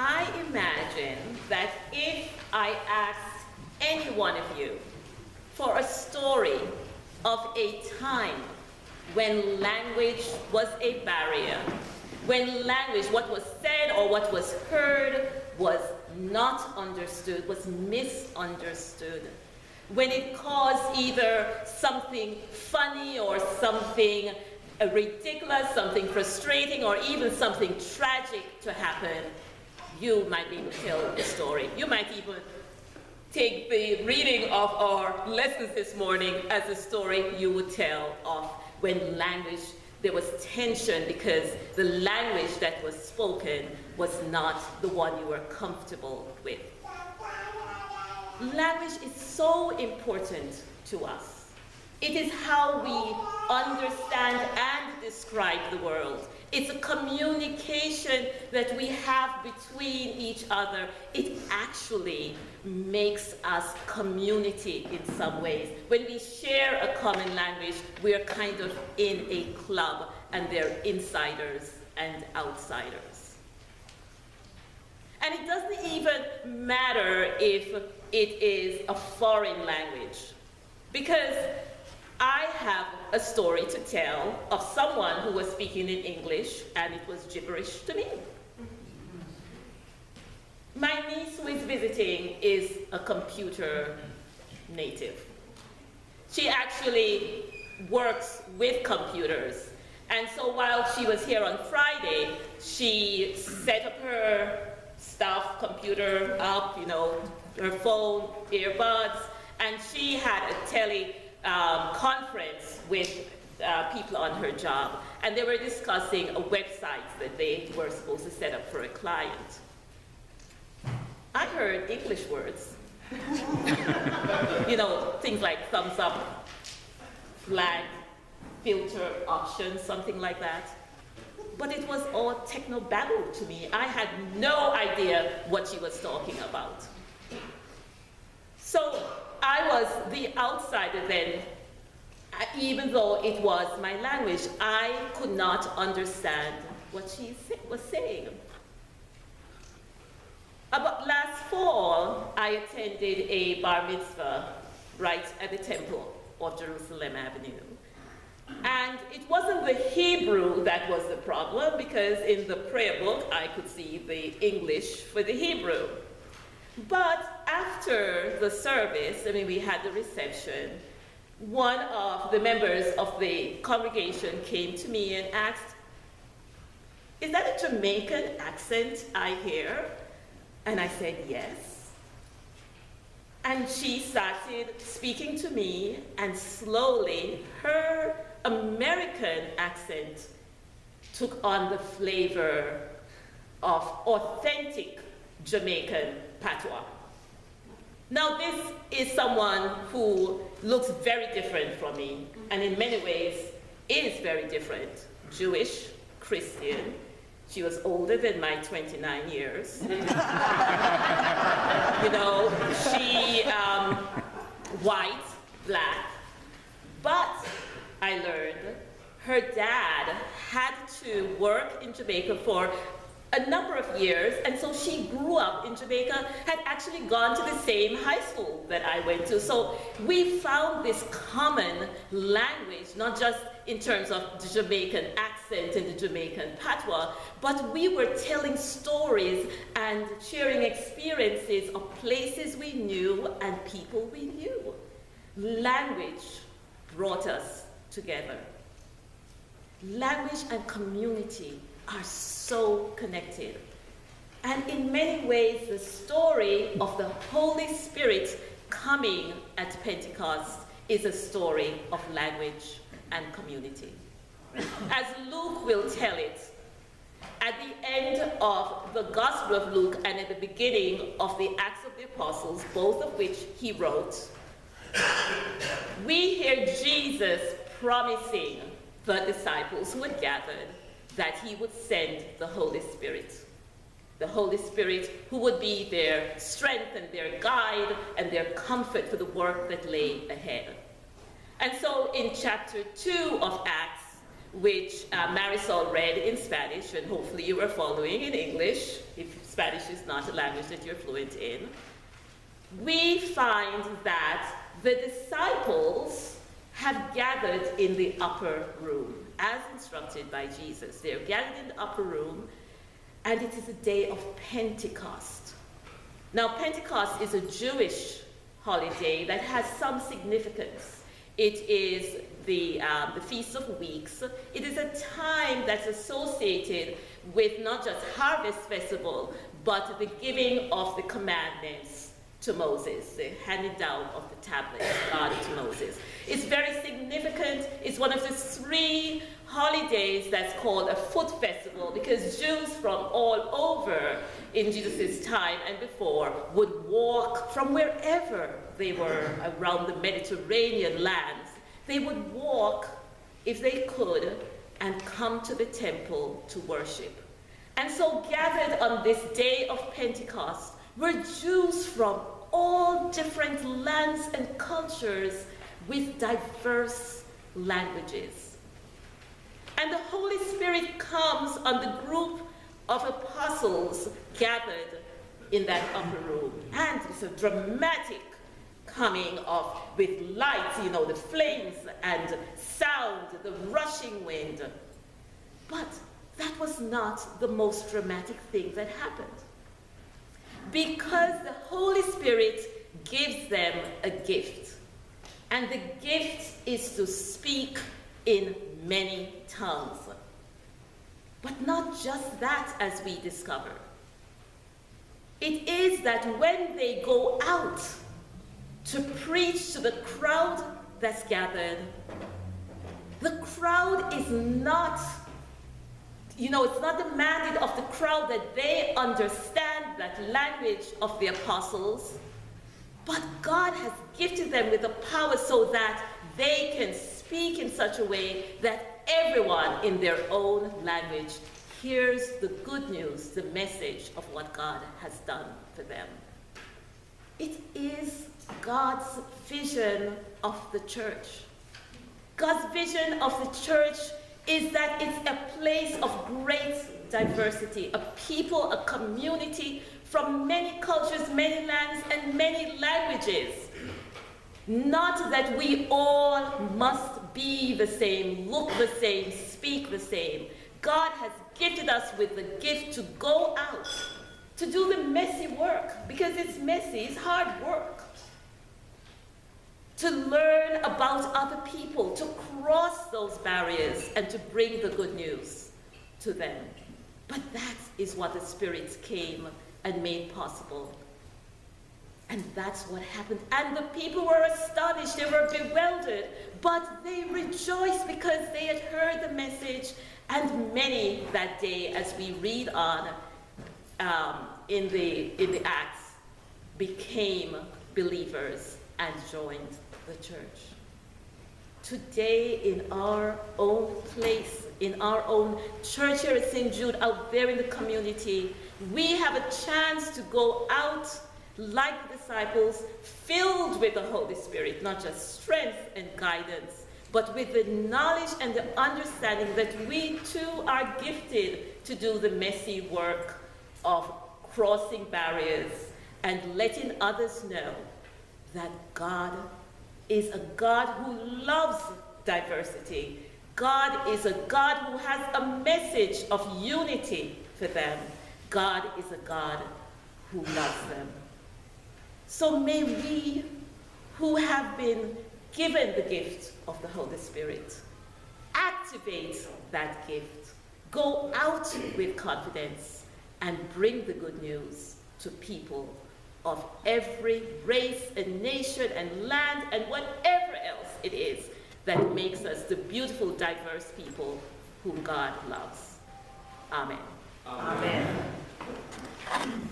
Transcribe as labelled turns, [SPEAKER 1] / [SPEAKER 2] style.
[SPEAKER 1] I imagine that if I asked any one of you for a story of a time when language was a barrier, when language, what was said or what was heard, was not understood, was misunderstood, when it caused either something funny or something ridiculous, something frustrating, or even something tragic to happen, you might be able to tell the story. You might even take the reading of our lessons this morning as a story you would tell of when language, there was tension because the language that was spoken was not the one you were comfortable with. Language is so important to us. It is how we understand and describe the world. It's a communication that we have between each other. It actually makes us community in some ways. When we share a common language, we're kind of in a club, and they're insiders and outsiders. And it doesn't even matter if it is a foreign language, because I have a story to tell of someone who was speaking in English and it was gibberish to me. My niece who is visiting is a computer native. She actually works with computers. And so while she was here on Friday, she set up her stuff, computer up, you know, her phone, earbuds, and she had a conference with people on her job, and they were discussing a website that they were supposed to set up for a client. I heard English words, you know, things like thumbs up, flag, filter, options, something like that. But it was all techno-babble to me. I had no idea what she was talking about. So I was the outsider then. Even though it was my language, I could not understand what she was saying. About last fall, I attended a bar mitzvah right at the Temple of Jerusalem Avenue. And it wasn't the Hebrew that was the problem, because in the prayer book, I could see the English for the Hebrew. But after the service, we had the reception, one of the members of the congregation came to me and asked, "Is that a Jamaican accent I hear?" And I said, "Yes." And she started speaking to me, and slowly her American accent took on the flavor of authentic Jamaican patois. Now, this is someone who looks very different from me, and in many ways is very different. Jewish, Christian. She was older than my 29 years. You know, she, white, black. But I learned her dad had to work in Jamaica for a number of years, and so she grew up in Jamaica, had actually gone to the same high school that I went to. So we found this common language, not just in terms of the Jamaican accent and the Jamaican patois, but we were telling stories and sharing experiences of places we knew and people we knew. Language brought us together. Language and community are so connected. And in many ways, the story of the Holy Spirit coming at Pentecost is a story of language and community. As Luke will tell it, at the end of the Gospel of Luke and at the beginning of the Acts of the Apostles, both of which he wrote, we hear Jesus promising the disciples who had gathered that he would send the Holy Spirit who would be their strength and their guide and their comfort for the work that lay ahead. And so in chapter 2 of Acts, which Marisol read in Spanish, and hopefully you were following in English, if Spanish is not a language that you're fluent in, we find that the disciples have gathered in the upper room, as instructed by Jesus. They're gathered in the upper room, and it is a day of Pentecost. Now, Pentecost is a Jewish holiday that has some significance. It is the Feast of Weeks. It is a time that's associated with not just Harvest Festival, but the giving of the commandments to Moses, the handing down of the tablets of God to Moses. It's very significant. It's one of the 3 holidays that's called a foot festival, because Jews from all over in Jesus' time and before would walk from wherever they were around the Mediterranean lands. They would walk, if they could, and come to the temple to worship. And so gathered on this day of Pentecost were Jews from all different lands and cultures with diverse languages. And the Holy Spirit comes on the group of apostles gathered in that upper room. And it's a dramatic coming of, with light, you know, the flames and sound, the rushing wind. But that was not the most dramatic thing that happened. Because the Holy Spirit gives them a gift. And the gift is to speak in many tongues. But not just that, as we discover. It is that when they go out to preach to the crowd that's gathered, the crowd is not, it's not demanded of the crowd that they understand that language of the apostles, but God has gifted them with the power so that they can speak in such a way that everyone in their own language hears the good news, the message of what God has done for them. It is God's vision of the church. God's vision of the church is that it's a place of great diversity, a people, a community from many cultures, many lands, and many languages. Not that we all must be the same, look the same, speak the same. God has gifted us with the gift to go out, to do the messy work, because it's messy, it's hard work. To learn about other people, to cross those barriers and to bring the good news to them. But that is what the Spirit came and made possible. And that's what happened. And the people were astonished, they were bewildered, but they rejoiced because they had heard the message. And many that day, as we read on in the Acts, became believers and joined the church. Today, in our own place, in our own church here at St. Jude, out there in the community, we have a chance to go out like the disciples, filled with the Holy Spirit, not just strength and guidance, but with the knowledge and the understanding that we too are gifted to do the messy work of crossing barriers and letting others know that God is a God who loves diversity. God is a God who has a message of unity for them. God is a God who loves them. So may we, who have been given the gift of the Holy Spirit, activate that gift, go out with confidence, and bring the good news to people of every race and nation and land and whatever else it is that makes us the beautiful, diverse people whom God loves. Amen.
[SPEAKER 2] Amen. Amen.